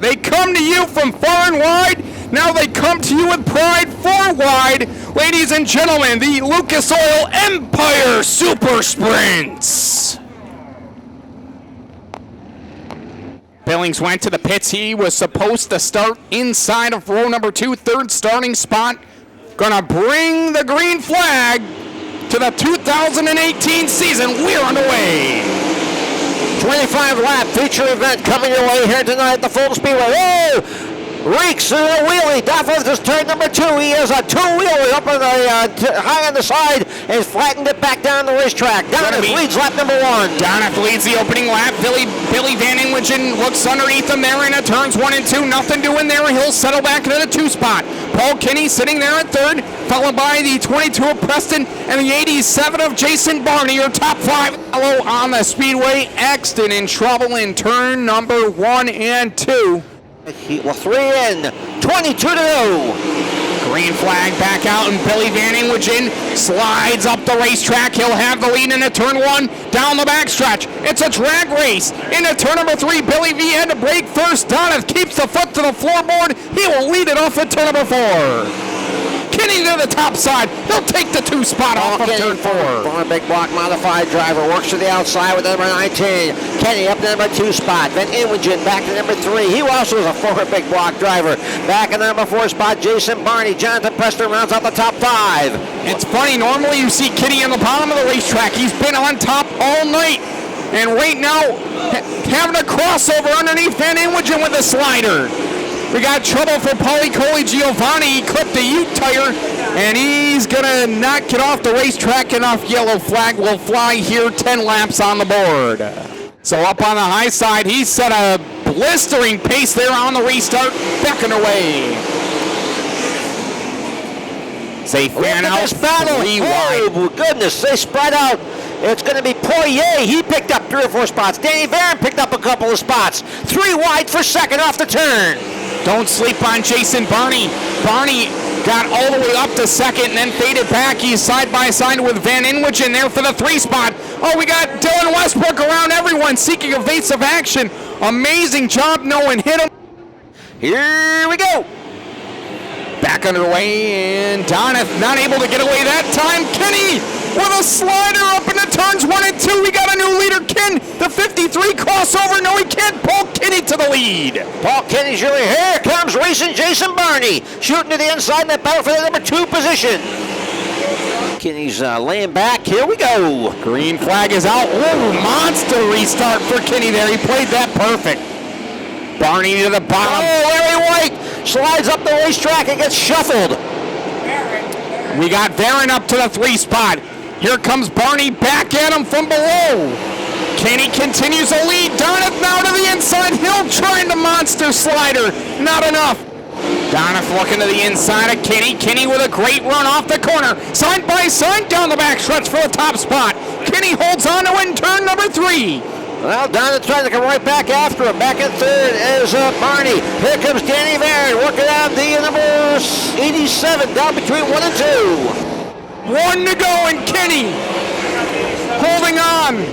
They come to you from far and wide. Now they come to you with pride 4 wide. Ladies and gentlemen, the Lucas Oil Empire Super Sprints. Billings went to the pits. He was supposed to start inside of row number 2, third starting spot. Gonna bring the green flag to the 2018 season. We're underway. 25 lap feature event coming your way here tonight at the Fulton Speedway. Oh! Reeks in a wheelie. Doffler is turn number 2. He has a 2-wheelie up on the high on the side and flattened it back down the racetrack. Donoff leads lap number 1. Donoff leads the opening lap. Billy Van Inwigen looks underneath him there into turns 1 and 2. Nothing doing there. He'll settle back into the 2 spot. Paul Kinney sitting there at 3rd, followed by the 22 of Preston and the 87 of Jason Barney. Your top 5 yellow on the speedway. Exton in trouble in turn number 1 and 2. 3 in, 22 to go. Green flag back out, and Billy Van Inwigen slides up the racetrack. He'll have the lead into turn 1, down the backstretch. It's a drag race. Into turn number 3, Billy V had to break first. Donoff keeps the foot to the floorboard. He will lead it off at turn number 4. Kinney to the top side. He'll take the 2 spot off of turn 4. Former big block modified driver works to the outside with number 19. Kenny up to number 2 spot. Van Inwigen back to number 3. He also is a former big block driver. Back in the number 4 spot, Jason Barney. Jonathan Preston rounds out the top 5. It's funny, normally you see Kinney on the bottom of the racetrack. He's been on top all night. And right now, having a crossover underneath Van Inwigen with a slider. We got trouble for Paulie Giovanni. He clipped a Ute tire, and he's going to not get off the racetrack. Enough yellow flag will fly here, 10 laps on the board. So up on the high side, he set a blistering pace there on the restart. Back underway. Safe fan out. Oh, goodness, they spread out. It's going to be Poirier. He picked up 3 or 4 spots. Danny Varon picked up a couple of spots. 3 wide for second off the turn. Don't sleep on Jason Barney. Barney got all the way up to second and then faded back. He's side by side with Van Inwigen there for the 3 spot. Oh, we got Dylan Westbrook around everyone seeking evasive action. Amazing job. No one hit him. Here we go. Back underway, and Donoff not able to get away that time. Kinney with a slider up into turns 1 and 2. We got a new leader, Ken. The 53 crossover. No, he can't. Paul Kinney to the lead. Paul Kinney's really here. Comes racing Jason Barney. Shooting to the inside in that battle for the number 2 position. Kinney's laying back. Here we go. Green flag is out. Oh, monster restart for Kinney there. He played that perfect. Barney to the bottom. Oh, Larry White slides up the racetrack and gets shuffled. We got Varon up to the 3 spot. Here comes Barney back at him from below. Kinney continues to lead. Donoff now to the inside. Hill trying the monster slider. Not enough. Donoff looking to the inside of Kinney. Kinney with a great run off the corner. Side by side down the backstretch for the top spot. Kinney holds on to it in turn number 3. Well, Donoff trying to come right back after him. Back in 3rd is Barney. Here comes Danny Varon working out the number 87 down between 1 and 2. 1 to go, and Kinney holding on.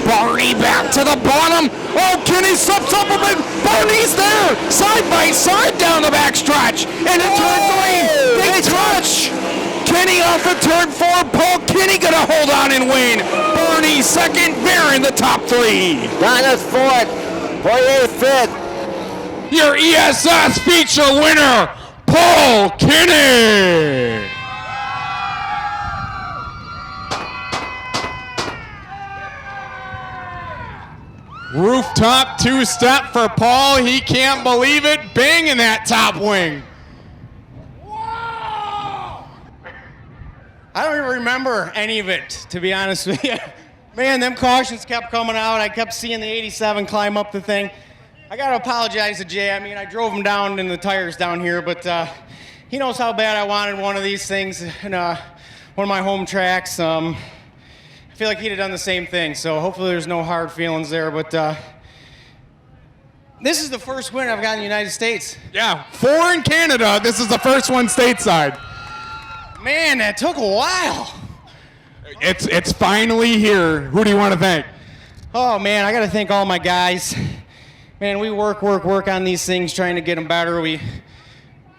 Barney back to the bottom. Oh, Kinney slips up a bit. Barney's there. Side by side down the backstretch. And in turn 3, they touch. Kinney off of turn 4. Paul Kinney going to hold on and win. Barney second. Varon the top 3. Donoff 4th. Poirier 5th. Your ESS feature winner, Paul Kinney. Rooftop 2-step for Paul. He can't believe it. Banging that top wing. I don't even remember any of it, to be honest with you. Man, them cautions kept coming out. I kept seeing the 87 climb up the thing. I got to apologize to Jay. I mean, I drove him down in the tires down here, but he knows how bad I wanted one of these things in one of my home tracks. I feel like he'd have done the same thing, so hopefully there's no hard feelings there. But this is the first win I've got in the United States. Yeah, 4 in Canada. This is the first one stateside. Man, that took a while. It's finally here. Who do you want to thank? Oh, man, I got to thank all my guys. man, we work on these things, trying to get them better.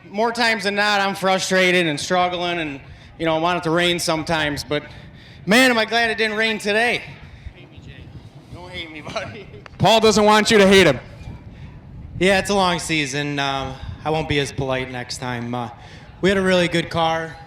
More times than not, I'm frustrated and struggling, and I want it to rain sometimes. But man, am I glad it didn't rain today. Hate me, Jay. Don't hate me, buddy. Paul doesn't want you to hate him. Yeah, it's a long season. I won't be as polite next time. We had a really good car.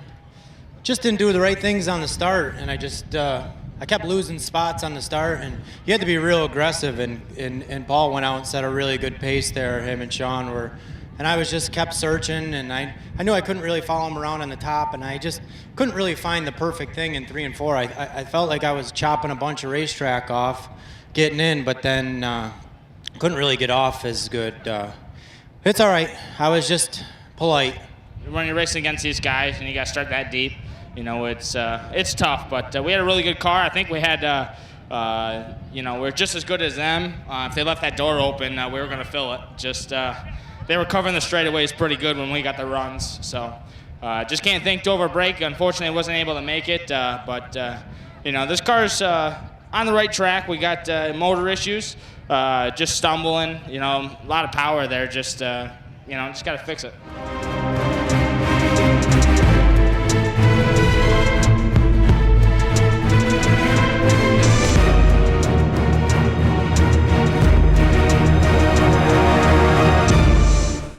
Just didn't do the right things on the start, and I kept losing spots on the start, and you had to be real aggressive, and Paul went out and set a really good pace there, him and Sean were, and I was just kept searching, and I knew I couldn't really follow him around on the top, and I just couldn't really find the perfect thing in 3 and 4. I felt like I was chopping a bunch of racetrack off, getting in, but then couldn't really get off as good. It's all right. I was just polite. When you're racing against these guys and you got to start that deep, it's tough. But we had a really good car. I think we had, we're just as good as them. If they left that door open, we were going to fill it. Just they were covering the straightaways pretty good when we got the runs. So just can't thank Dover Brake. Unfortunately, I wasn't able to make it. But this car's on the right track. We got motor issues, just stumbling. A lot of power there. Just got to fix it.